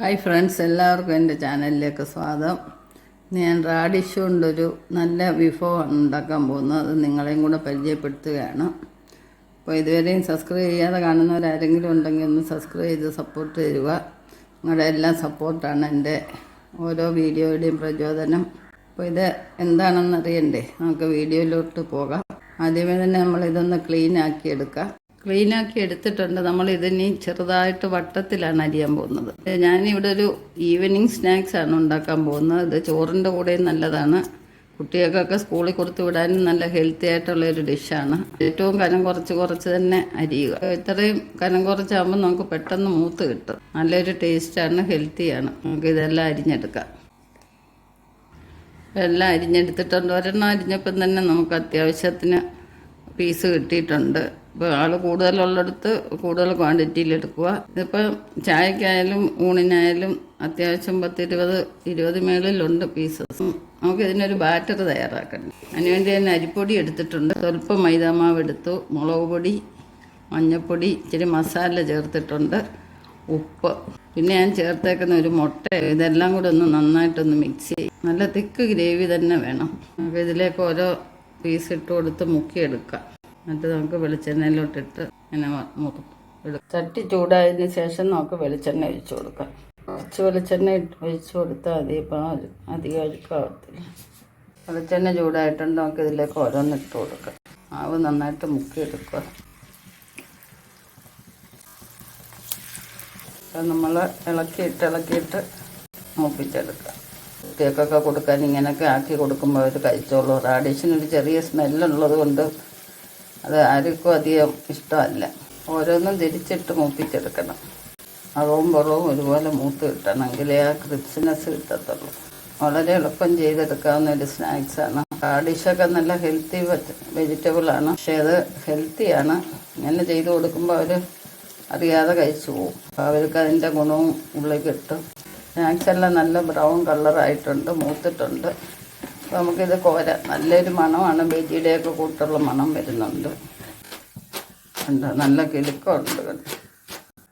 Hi friends, എല്ലാവർക്കും എൻ്റെ ചാനലിലേക്ക് സ്വാഗതം. ഞാൻ റാഡിഷ് കൊണ്ടൊരു നല്ല വിഭവമാണ് ഉണ്ടാക്കാൻ പോകുന്നത്. അത് നിങ്ങളെയും കൂടെ പരിചയപ്പെടുത്തുകയാണ്. അപ്പോൾ ഇതുവരെയും സബ്സ്ക്രൈബ് ചെയ്യാതെ കാണുന്നവരാരെങ്കിലും ഉണ്ടെങ്കിൽ ഒന്ന് സബ്സ്ക്രൈബ് ചെയ്ത് സപ്പോർട്ട് തരിക. നിങ്ങളുടെ എല്ലാം സപ്പോർട്ടാണ് എൻ്റെ ഓരോ വീഡിയോയുടെയും പ്രചോദനം. അപ്പോൾ ഇത് എന്താണെന്ന് അറിയണ്ടേ? നമുക്ക് വീഡിയോയിലോട്ട് പോകാം. ആദ്യമേ തന്നെ നമ്മളിതൊന്ന് ക്ലീനാക്കി എടുത്തിട്ടുണ്ട്. നമ്മൾ ഇതിനി ചെറുതായിട്ട് വട്ടത്തിലാണ് അരിയാൻ പോകുന്നത്. ഞാനിവിടെ ഒരു ഈവനിങ് സ്നാക്സാണ് ഉണ്ടാക്കാൻ പോകുന്നത്. ഇത് ചോറിൻ്റെ കൂടെയും നല്ലതാണ്. കുട്ടികൾക്കൊക്കെ സ്കൂളിൽ കൊടുത്തു വിടാനും നല്ല ഹെൽത്തി ആയിട്ടുള്ളൊരു ഡിഷാണ്. ഏറ്റവും കനം കുറച്ച് തന്നെ അരിയുക. ഇത്രയും കനം കുറച്ചാകുമ്പോൾ നമുക്ക് പെട്ടെന്ന് മൂത്ത് കിട്ടും. നല്ലൊരു ടേസ്റ്റാണ്, ഹെൽത്തിയാണ്. നമുക്ക് ഇതെല്ലാം അരിഞ്ഞെടുക്കാം. എല്ലാം അരിഞ്ഞെടുത്തിട്ടുണ്ട്. ഒരെണ്ണം അരിഞ്ഞപ്പം തന്നെ നമുക്ക് അത്യാവശ്യത്തിന് പീസ് കിട്ടിയിട്ടുണ്ട്. ഇപ്പോൾ ആൾ കൂടുതലുള്ളിടത്ത് കൂടുതൽ ക്വാണ്ടിറ്റിയിൽ എടുക്കുക. ഇതിപ്പോൾ ചായക്കായാലും ഊണിനായാലും അത്യാവശ്യം 10-20 മേളിലുണ്ട് പീസസ്. നമുക്ക് ഇതിനൊരു ബാറ്റർ തയ്യാറാക്കണം. അതിനുവേണ്ടി ഞാൻ അരിപ്പൊടി എടുത്തിട്ടുണ്ട്. സ്വല്പം മൈദാമാവ് എടുത്തു, മുളക് പൊടി, മഞ്ഞൾപ്പൊടി, ഇച്ചിരി മസാല ചേർത്തിട്ടുണ്ട്, ഉപ്പ്, പിന്നെ ഞാൻ ചേർത്തേക്കുന്ന ഒരു മുട്ട. ഇതെല്ലാം കൂടെ ഒന്ന് നന്നായിട്ടൊന്ന് മിക്സ് ചെയ്യും. നല്ല തിക്ക് ഗ്രേവി തന്നെ വേണം. നമുക്ക് ഇതിലേക്ക് ഓരോ പീസ് ഇട്ട് കൊടുത്ത് മുക്കിയെടുക്കാം. എന്നിട്ട് നമുക്ക് വെളിച്ചെണ്ണയിലോട്ടിട്ട് ഇങ്ങനെ ചട്ടി ചൂടായതിന് ശേഷം നമുക്ക് വെളിച്ചെണ്ണ ഒഴിച്ചു കൊടുക്കാം. കുറച്ച് വെളിച്ചെണ്ണ ഒഴിച്ചു കൊടുത്താൽ മതി. ഇപ്പം അധികം ഒഴുക്കാവത്തില്ല. വെളിച്ചെണ്ണ ചൂടായിട്ടുണ്ട്. നമുക്ക് ഇതിലേക്ക് ഓരോന്നിട്ട് കൊടുക്കാം. മാവ് നന്നായിട്ട് മുക്കിയെടുക്കുക. അപ്പം നമ്മൾ ഇളക്കിയിട്ട് മൂപ്പിച്ചെടുക്കാം. കുട്ടികൾക്കൊക്കെ കൊടുക്കാൻ ഇങ്ങനെയൊക്കെ ആക്കി കൊടുക്കുമ്പോൾ അവർ കഴിച്ചോളൂ. റാഡിഷിനൊരു ചെറിയ സ്മെല്ലുള്ളത് കൊണ്ട് അത് ആർക്കും അധികം ഇഷ്ടമല്ല. ഓരോന്നും തിരിച്ചിട്ട് മൂപ്പിച്ചെടുക്കണം. അളവും പുറവും ഒരുപോലെ മൂത്ത് കിട്ടണം, എങ്കിലേ ആ ക്രിപ്സിനെസ് കിട്ടത്തുള്ളൂ. വളരെ എളുപ്പം ചെയ്തെടുക്കാവുന്ന ഒരു സ്നാക്സാണ്. റാഡിഷൊക്കെ നല്ല ഹെൽത്തി വെജിറ്റബിളാണ്. പക്ഷേ അത് ഹെൽത്തിയാണ്. ഇങ്ങനെ ചെയ്ത് കൊടുക്കുമ്പോൾ അവർ അറിയാതെ കഴിച്ചു പോകും. അപ്പോൾ അവർക്ക് അതിൻ്റെ ഗുണവും ഉള്ളിൽ കിട്ടും. സ്നാക്സ് എല്ലാം നല്ല ബ്രൗൺ കളറായിട്ടുണ്ട്, മൂത്തിട്ടുണ്ട്. അപ്പോൾ നമുക്കിത് കോരാം. നല്ലൊരു മണമാണ്. ബജിയുടെയൊക്കെ കൂട്ടുള്ള മണം വരുന്നുണ്ട്. ഉണ്ട്, നല്ല കിലുക്കമുണ്ട്.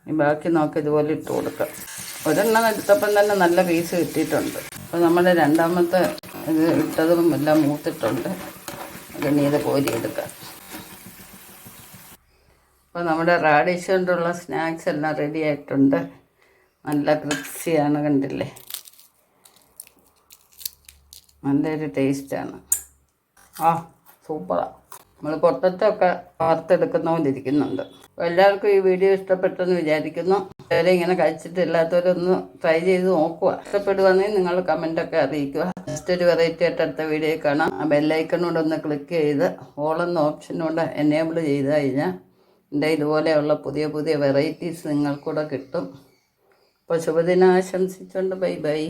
ഈ ബാക്കി നമുക്ക് ഇതുപോലെ ഇട്ട് കൊടുക്കാം. ഒരെണ്ണം എടുത്തപ്പം തന്നെ നല്ല പീസ് കിട്ടിയിട്ടുണ്ട്. അപ്പോൾ നമ്മുടെ രണ്ടാമത്തെ ഇത് ഇട്ടതും എല്ലാം മൂത്തിട്ടുണ്ട്. ഇനി ഇത് കോരിയെടുക്കാം. അപ്പോൾ നമ്മുടെ റാഡിഷ് കൊണ്ടുള്ള സ്നാക്സ് എല്ലാം റെഡി ആയിട്ടുണ്ട്. നല്ല ക്രിപ്സിയാണ്, കണ്ടില്ലേ? നല്ലൊരു ടേസ്റ്റാണ്. സൂപ്പറാണ്. നമ്മൾ പൊട്ടത്തൊക്കെ വാർത്തെടുക്കുന്ന പോലെ ഇരിക്കുന്നുണ്ട്. അപ്പോൾ എല്ലാവർക്കും ഈ വീഡിയോ ഇഷ്ടപ്പെട്ടെന്ന് വിചാരിക്കുന്നു. എല്ലാവരും ഇങ്ങനെ കഴിച്ചിട്ടില്ലാത്തവരൊന്ന് ട്രൈ ചെയ്ത് നോക്കുക. ഇഷ്ടപ്പെടുവാണെങ്കിൽ നിങ്ങൾ കമൻറ്റൊക്കെ അറിയിക്കുക. നെക്സ്റ്റ് ഒരു വെറൈറ്റി ആയിട്ട് അടുത്ത വീഡിയോയിൽ കാണാം. ആ ബെല്ലൈക്കണോട് ഒന്ന് ക്ലിക്ക് ചെയ്ത് ഓളെന്ന ഓപ്ഷനോട് എനേബിൾ ചെയ്ത് കഴിഞ്ഞാൽ എൻ്റെ ഇതുപോലെയുള്ള പുതിയ വെറൈറ്റീസ് നിങ്ങൾക്കൂടെ കിട്ടും. അപ്പോൾ ശുഭദിനം ആശംസിച്ചുകൊണ്ട് ബൈ.